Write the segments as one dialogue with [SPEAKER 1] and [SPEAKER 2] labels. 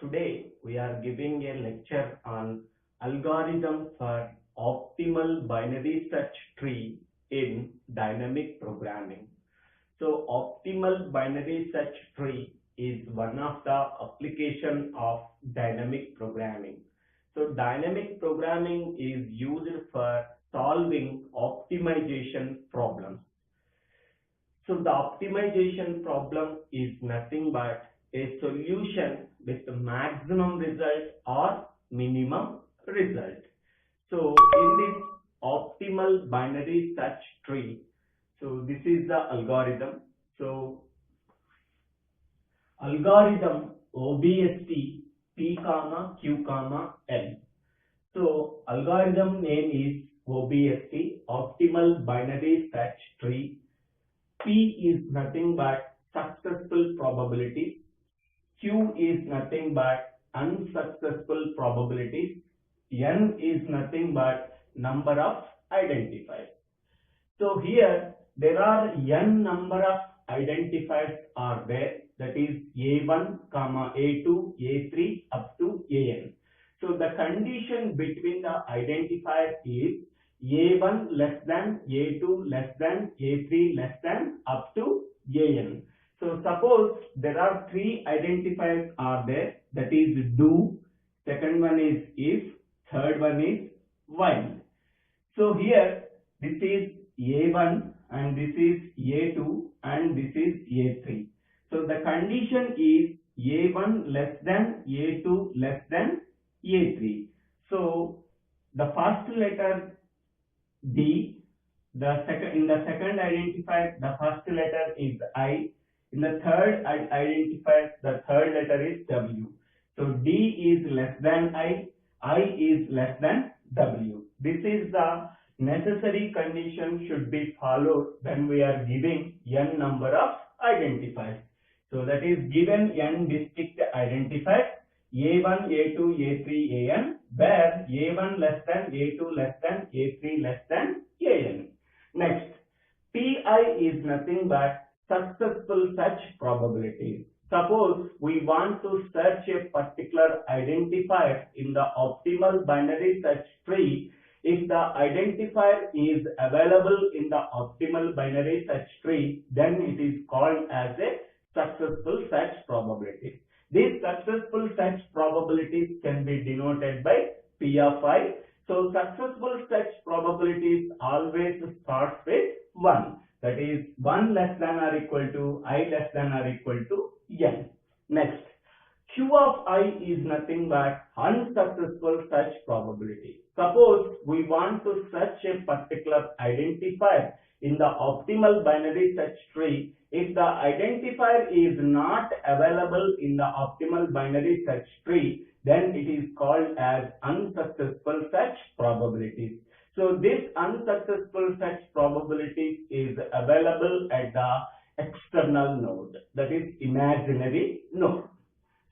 [SPEAKER 1] Today we are giving a lecture on algorithm for optimal binary search tree in dynamic programming. So optimal binary search tree is one of the application of dynamic programming. So dynamic programming is used for solving optimization problems. So the optimization problem is nothing but a solution with the maximum result or minimum result. So in this optimal binary search tree, so this is the algorithm. So algorithm OBST P comma Q comma L. So algorithm name is OBST, optimal binary search tree. P is nothing but successful probabilities. Q is nothing but unsuccessful probabilities. N is nothing but number of identifiers. So here there are n number of identifiers are there, that is A1, A2, A3 up to An. So the condition between the identifier is A1 less than, A2 less than, A3 less than up to An. So suppose there are three identifiers are there, that is do, second one is if, third one is while. So here this is A1 and this is A2 and this is A3. So the condition is A1 less than, A2 less than, A3. So the first letter D, in the second identifier the first letter is I, in the third identifier the third letter is W. So D is less than I is less than W. This is the necessary condition should be followed when we are giving n number of identifiers. So that is given n distinct identifiers A1, A2, A3, An, where A1 less than, A2 less than, A3 less than An. Next, Pi is nothing but successful search probabilities. Suppose we want to search a particular identifier in the optimal binary search tree. If the identifier is available in the optimal binary search tree, then it is called as a successful search probability. These successful search probabilities can be denoted by P of I. So successful search probabilities always starts with 1. That is 1 less than or equal to I less than or equal to n. Next, Q of I is nothing but unsuccessful search probability. Suppose we want to search a particular identifier in the optimal binary search tree. If the identifier is not available in the optimal binary search tree, then it is called as unsuccessful search probabilities. So this unsuccessful search probability is available at the external node, that is imaginary node.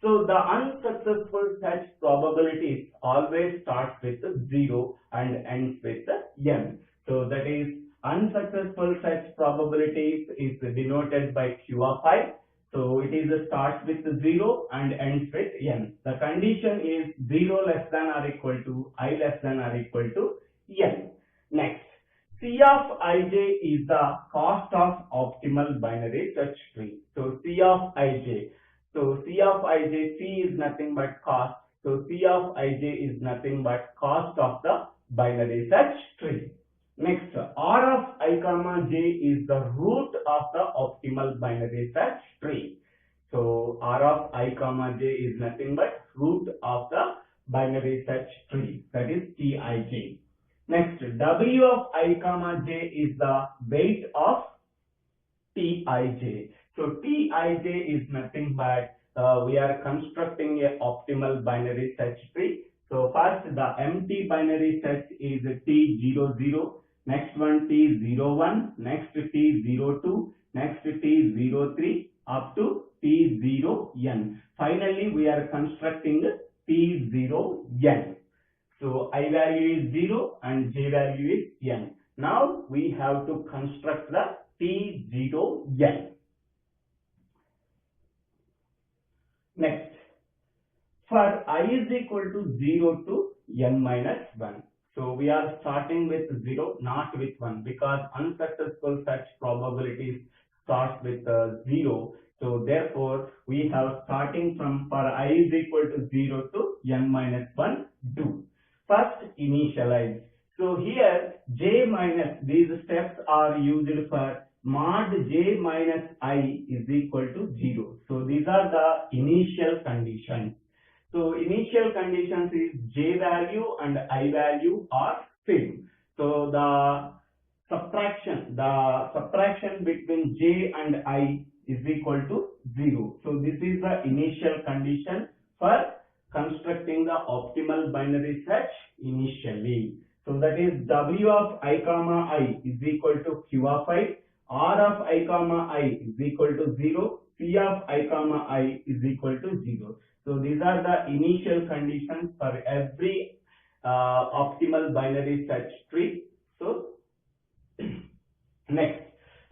[SPEAKER 1] So the unsuccessful search probabilities always starts with 0 and ends with n. So that is unsuccessful search probabilities is denoted by Q of I. So it is starts with 0 and ends with n. The condition is 0 less than or equal to I less than or equal to n. Next, C of ij is the cost of optimal binary search tree. So C of ij. So C of ij, C is nothing but cost. So C of ij is nothing but cost of the binary search tree. Next, R of I comma j is the root of the optimal binary search tree. So R of I comma j is nothing but root of the binary search tree, that is Tij. Next, W of I comma j is the weight of Tij. So Tij is nothing but we are constructing a optimal binary search tree. So first the empty binary search is T00, next one T01, next T02, next T03 up to T0n. Finally we are constructing T0n. So I value is 0 and j value is n. Now we have to construct the T0n. Next, for I is equal to 0 to n minus 1. So we are starting with 0, not with 1, because unsuccessful such probabilities starts with 0. So therefore we have starting from for I is equal to 0 to n minus 1 do. First initialize. So here j minus, these steps are used for mod j minus I is equal to 0. So these are the initial conditions. So initial conditions is j value and I value are same. So the subtraction between j and I is equal to 0. So this is the initial condition for constructing the optimal binary search initially. So that is W of I comma I is equal to Q of I, R of I comma I is equal to 0, P of I comma I is equal to 0. So these are the initial conditions for every optimal binary search tree. So next,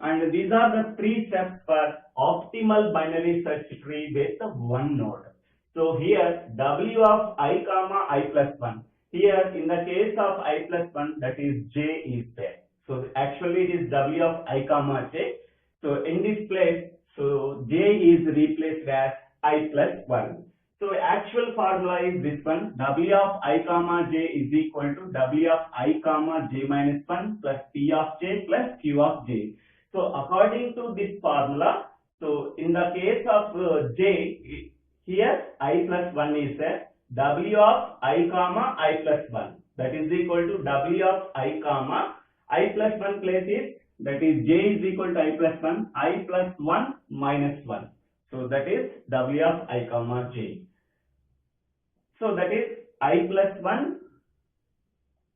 [SPEAKER 1] and these are the three steps for optimal binary search tree with one node. So here W of I comma I plus 1. Here in the case of I plus 1, that is j is there. So actually it is W of I comma j. So in this place, so j is replaced as I plus 1. So actual formula is this one, W of I comma j is equal to W of I comma j minus 1 plus P of j plus Q of j. So according to this formula, so in the case of j, here I plus 1 is there, W of I comma I plus 1, that is equal to W of I comma I plus 1 place is, that is j is equal to I plus 1, I plus 1 minus 1. So that is W of I comma j. So that is I plus 1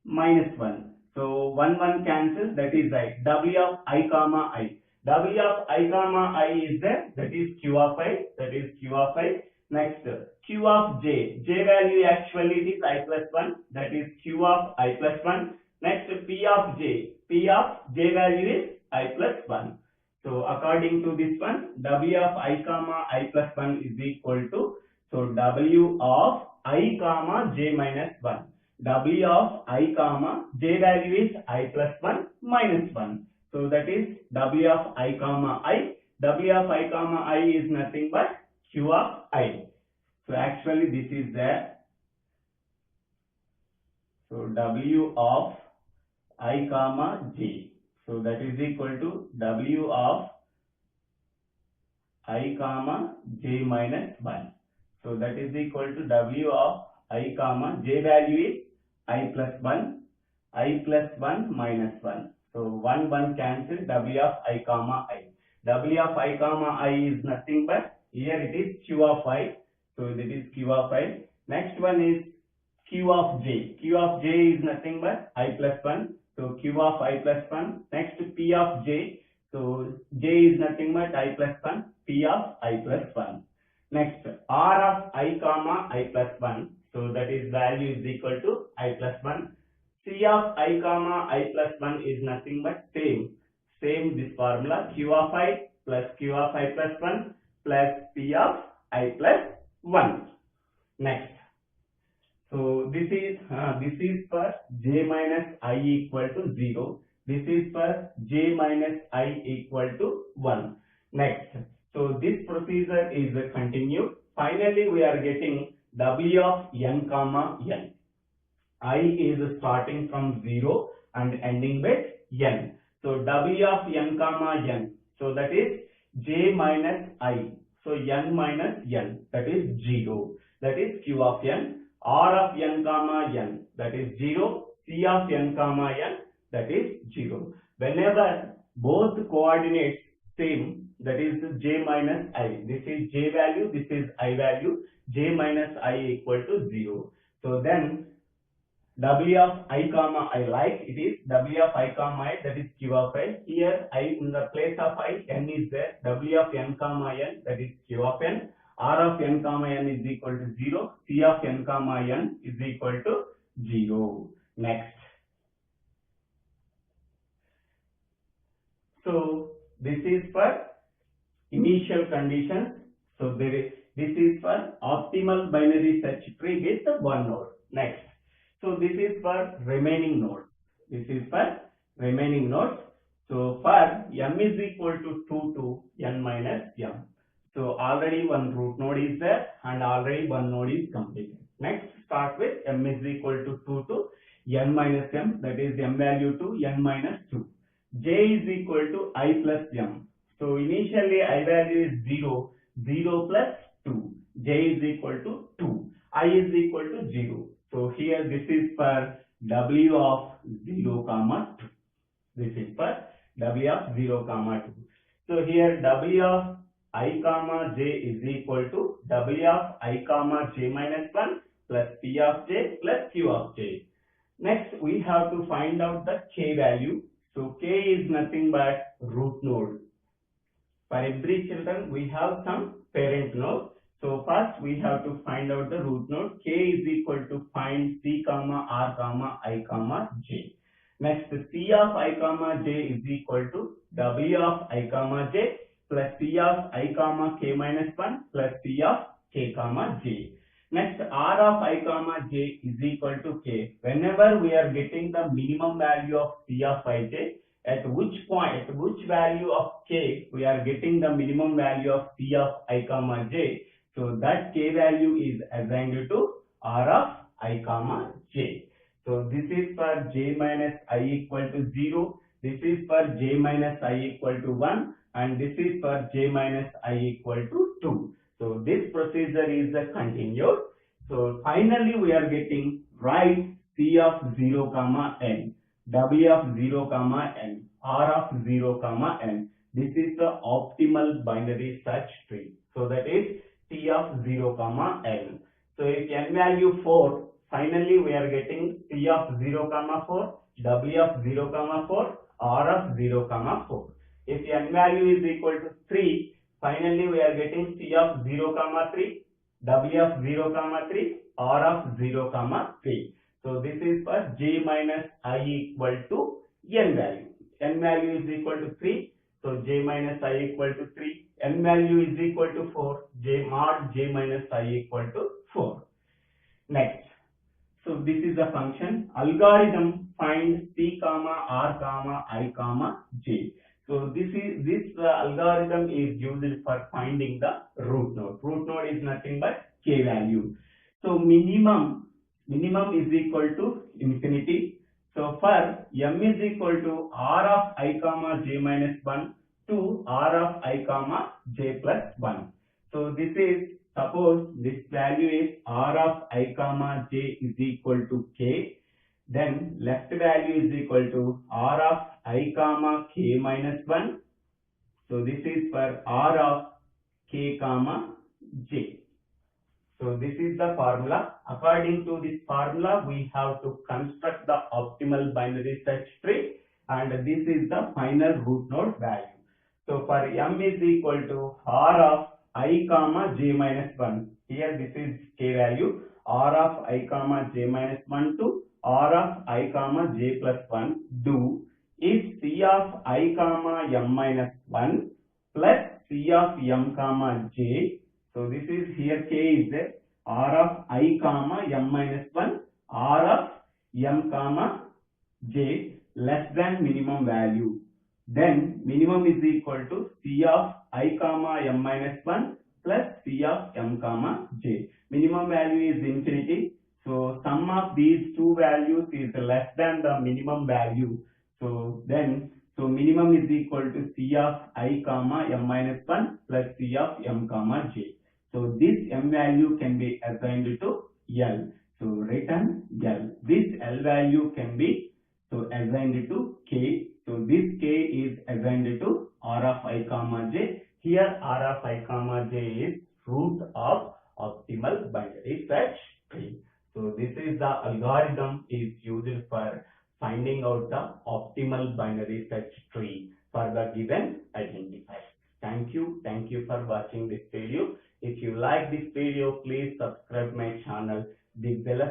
[SPEAKER 1] minus 1. So 1 cancels, that is right. W of I comma I. W of I comma I is there, that is Q of I, that is Q of I. Next, Q of j. J value actually it is I plus 1, that is Q of I plus 1. Next, P of j. P of j value is I plus 1. So according to this one, W of I comma I plus 1 is equal to, so W of I comma j minus 1. W of I comma j value is I plus 1 minus 1. So that is W of I comma I. W of I comma I is nothing but Q of I. So actually this is there. So W of I comma j. So that is equal to W of I comma j minus 1. So that is equal to W of I comma j value is I plus 1, I plus 1 minus 1. So 1 cancel, W of I comma I. W of I comma I is nothing but, here it is Q of I. So that is Q of I. Next one is Q of j. Q of j is nothing but I plus 1. So Q of I plus 1. Next P of j. So j is nothing but I plus 1. P of I plus 1. Next, R of I comma I plus 1. So that is value is equal to I plus 1. C of I comma I plus 1 is nothing but same this formula, Q of I plus Q of I plus 1 plus P of I plus 1. Next, so this is for j minus I equal to 0. This is for j minus I equal to 1. Next, so this procedure is continued. Finally, we are getting W of n comma n. I is starting from 0 and ending with n. So W of n comma n. So that is j minus I. So n minus n, that is 0. That is Q of n. R of n comma n, that is 0. C of n comma n, that is 0. Whenever both coordinates same, that is j minus I. This is j value, this is I value. J minus I equal to 0. So then W of I comma I, like it is W of I comma I, that is Q of I. Here I, in the place of I, n is there. W of n comma n, that is Q of n. R of n comma n is equal to 0. C of n comma n is equal to 0. Next. So this is for initial conditions. So there is, This is for optimal binary search tree with one node. Next. So this is for remaining nodes. This is for remaining nodes. So for m is equal to 2 to n minus m. So already one root node is there and already one node is completed. Next, start with m is equal to 2 to n minus m, that is m value to n minus 2. J is equal to I plus m. So initially I value is 0, 0 plus 2. J is equal to 2. I is equal to 0. So here this is for W of 0 comma 2. This is for W of 0 comma 2. So here W of I comma j is equal to W of I comma j minus 1 plus P of j plus Q of j. Next we have to find out the k value. So k is nothing but root node. For every children we have some parent node. So first we have to find out the root node. K is equal to find C comma R comma I comma j. Next C of I comma j is equal to W of I comma j plus C of I comma k minus 1 plus C of k comma j. Next R of I comma j is equal to k. Whenever we are getting the minimum value of C of ij, at which point, at which value of k we are getting the minimum value of C of I comma j, so that k value is assigned to R of I comma j. So this is for j minus I equal to 0, this is for j minus I equal to 1, and this is for j minus I equal to 2. So this procedure is continued. So finally we are getting right C of 0 comma n, W of 0 comma n, R of 0 comma n. This is the optimal binary search tree. So that is T of 0 comma n. So if n value 4, finally we are getting C of 0 comma 4, W of 0 comma 4, R of 0 comma 4. If n value is equal to 3, finally we are getting C of 0 comma 3, W of 0 comma 3, R of 0 comma 3. So this is for j minus I equal to n value. N value is equal to 3. So j minus I equal to 3. N value is equal to 4. J mod j minus I equal to 4. Next. So this is the function algorithm find C comma R comma I comma j. So this algorithm is used for finding the root node. Root node is nothing but k value. So minimum is equal to infinity. So for m is equal to R of I comma j minus 1 to R of I comma j plus 1. So this is, suppose this value is R of I comma j is equal to k, then left value is equal to R of I comma k minus 1. So this is for R of k comma j. So this is the formula. According to this formula, we have to construct the optimal binary search tree, and this is the final root node value. So for m is equal to R of I comma j minus 1. Here this is k value. R of I comma j minus 1 to R of I comma j plus 1. Do if C of I comma m minus 1 plus C of m comma j. So this is here k is there. R of I comma m minus 1, R of m comma j less than minimum value. Then minimum is equal to C of I comma m minus 1 plus C of m comma j. Minimum value is infinity. So sum of these two values is less than the minimum value. So minimum is equal to C of I comma m minus 1 plus C of m comma j. So this m value can be assigned to L. So written L. This L value can be assigned to K. So this K is assigned to R of I comma j. Here R of I comma j is root of optimal binary search tree. So this is the algorithm is used for finding out the optimal binary search tree for the given identifier. Thank you for watching this video. If you like this video, please subscribe my channel. The bell